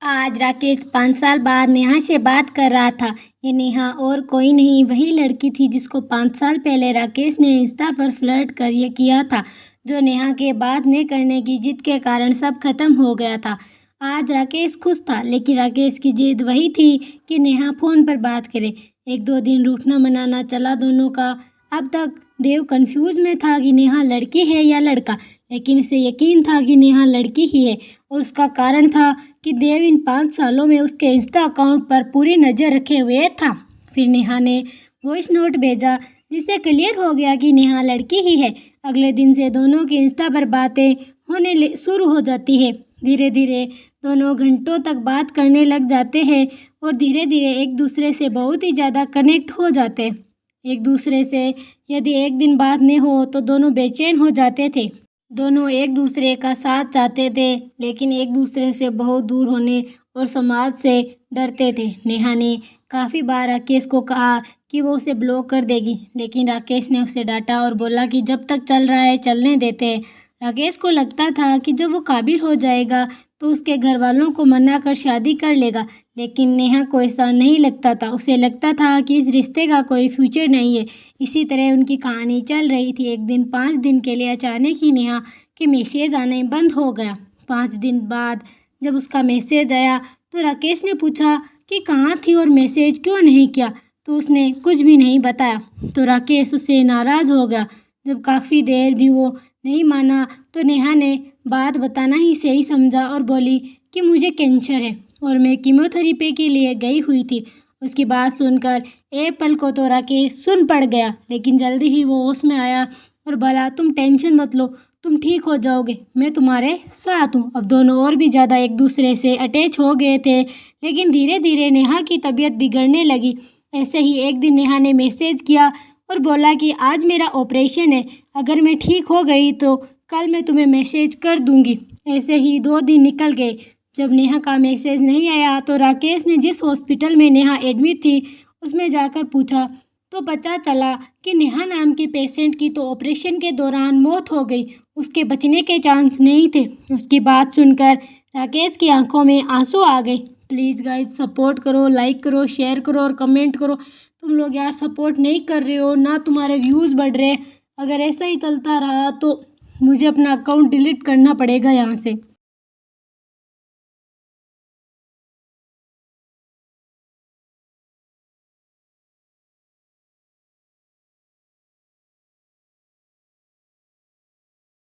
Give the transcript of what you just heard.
आज राकेश 5 साल बाद नेहा से बात कर रहा था। ये नेहा और कोई नहीं, वही लड़की थी जिसको 5 साल पहले राकेश ने इंस्टा पर फ्लर्ट कर ये किया था, जो नेहा के बात न करने की जिद के कारण सब खत्म हो गया था। आज राकेश खुश था, लेकिन राकेश की जिद वही थी कि नेहा फ़ोन पर बात करे। 1-2 दिन रूठना मनाना चला दोनों का। अब तक देव कंफ्यूज में था कि नेहा लड़की है या लड़का, लेकिन उसे यकीन था कि नेहा लड़की ही है, और उसका कारण था कि देव इन 5 सालों में उसके इंस्टा अकाउंट पर पूरी नज़र रखे हुए था। फिर नेहा ने वॉइस नोट भेजा, जिससे क्लियर हो गया कि नेहा लड़की ही है। अगले दिन से दोनों की इंस्टा पर बातें होने शुरू हो जाती है। धीरे धीरे दोनों घंटों तक बात करने लग जाते हैं और धीरे धीरे एक दूसरे से बहुत ही ज़्यादा कनेक्ट हो जाते हैं। एक दूसरे से यदि एक दिन बात न हो तो दोनों बेचैन हो जाते थे। दोनों एक दूसरे का साथ चाहते थे, लेकिन एक दूसरे से बहुत दूर होने और समाज से डरते थे। नेहा ने काफ़ी बार राकेश को कहा कि वो उसे ब्लॉक कर देगी, लेकिन राकेश ने उसे डांटा और बोला कि जब तक चल रहा है चलने देते हैं। राकेश को लगता था कि जब वो काबिल हो जाएगा तो उसके घर वालों को मना कर शादी कर लेगा, लेकिन नेहा को ऐसा नहीं लगता था। उसे लगता था कि इस रिश्ते का कोई फ्यूचर नहीं है। इसी तरह उनकी कहानी चल रही थी। एक दिन 5 दिन के लिए अचानक ही नेहा के मैसेज आने बंद हो गया। 5 दिन बाद जब उसका मैसेज आया तो राकेश ने पूछा कि कहाँ थी और मैसेज क्यों नहीं किया, तो उसने कुछ भी नहीं बताया। तो राकेश उससे नाराज़ हो गया। जब काफ़ी देर भी वो नहीं माना तो नेहा ने बात बताना ही सही समझा और बोली कि मुझे कैंसर है और मैं कीमोथेरेपी के लिए गई हुई थी। उसकी बात सुनकर एक पल को तो राकेश सुन पड़ गया, लेकिन जल्दी ही वो होश में आया और बोला, तुम टेंशन मत लो, तुम ठीक हो जाओगे, मैं तुम्हारे साथ हूँ। अब दोनों और भी ज़्यादा एक दूसरे से अटैच हो गए थे, लेकिन धीरे धीरे नेहा की तबीयत बिगड़ने लगी। ऐसे ही एक दिन नेहा ने मैसेज किया और बोला कि आज मेरा ऑपरेशन है, अगर मैं ठीक हो गई तो कल मैं तुम्हें मैसेज कर दूंगी। ऐसे ही 2 दिन निकल गए। जब नेहा का मैसेज नहीं आया तो राकेश ने जिस हॉस्पिटल में नेहा एडमिट थी उसमें जाकर पूछा, तो पता चला कि नेहा नाम की पेशेंट की तो ऑपरेशन के दौरान मौत हो गई, उसके बचने के चांस नहीं थे। उसकी बात सुनकर राकेश की आंखों में आंसू आ गए। प्लीज़ गाइस, सपोर्ट करो, लाइक करो, शेयर करो और कमेंट करो। तुम लोग यार सपोर्ट नहीं कर रहे हो ना, तुम्हारे व्यूज़ बढ़ रहे हैं। अगर ऐसा ही चलता रहा तो मुझे अपना अकाउंट डिलीट करना पड़ेगा यहाँ से।